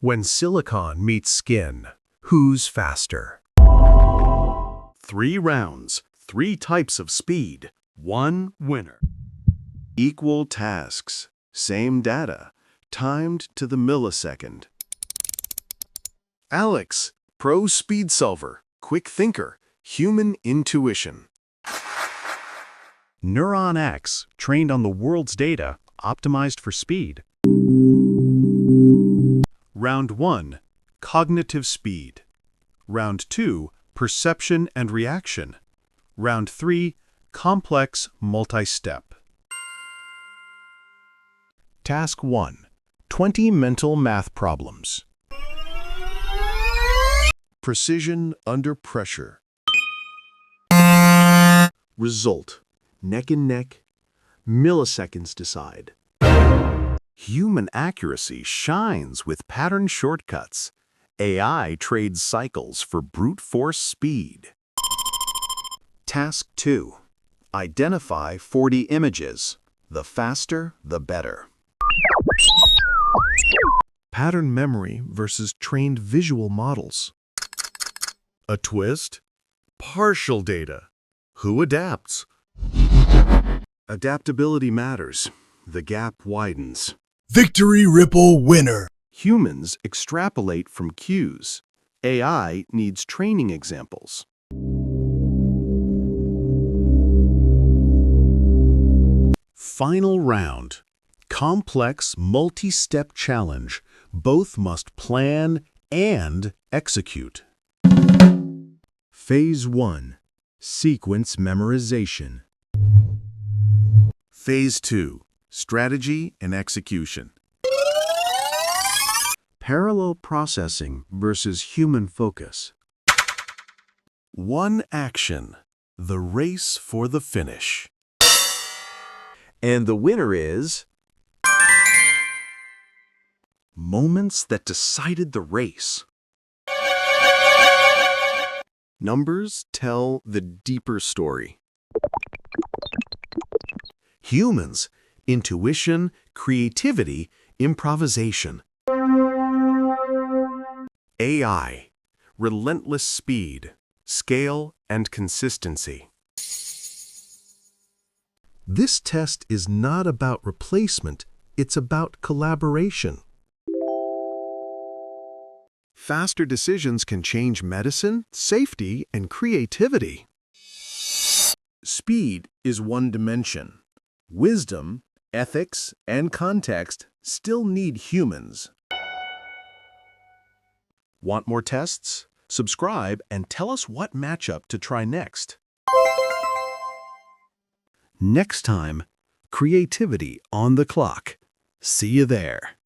When silicon meets skin, who's faster? 3 rounds, 3 types of speed, 1 winner. Equal tasks, same data, timed to the millisecond. Alex, pro speed solver, quick thinker, human intuition. Neuron X, trained on the world's data, optimized for speed. Round 1, cognitive speed. Round 2, perception and reaction. Round 3, complex multi-step. Task 1, 20 mental math problems. Precision under pressure. Result, neck and neck, milliseconds decide. Human accuracy shines with pattern shortcuts. AI trades cycles for brute force speed. Task 2. Identify 40 images. The faster, the better. Pattern memory versus trained visual models. A twist? Partial data. Who adapts? Adaptability matters. The gap widens. Victory Ripple winner. Humans extrapolate from cues. AI needs training examples. Final round. Complex multi-step challenge. Both must plan and execute. Phase 1. Sequence memorization. Phase 2. Strategy and execution. Parallel processing versus human focus. One action. The race for the finish. And the winner is... Moments that decided the race. Numbers tell the deeper story. Humans, intuition, creativity, improvisation. AI, relentless speed, scale, and consistency. This test is not about replacement, it's about collaboration. Faster decisions can change medicine, safety, and creativity. Speed is one dimension. Wisdom, ethics, and context still need humans. Want more tests? Subscribe and tell us what matchup to try next. Next time, creativity on the clock. See you there.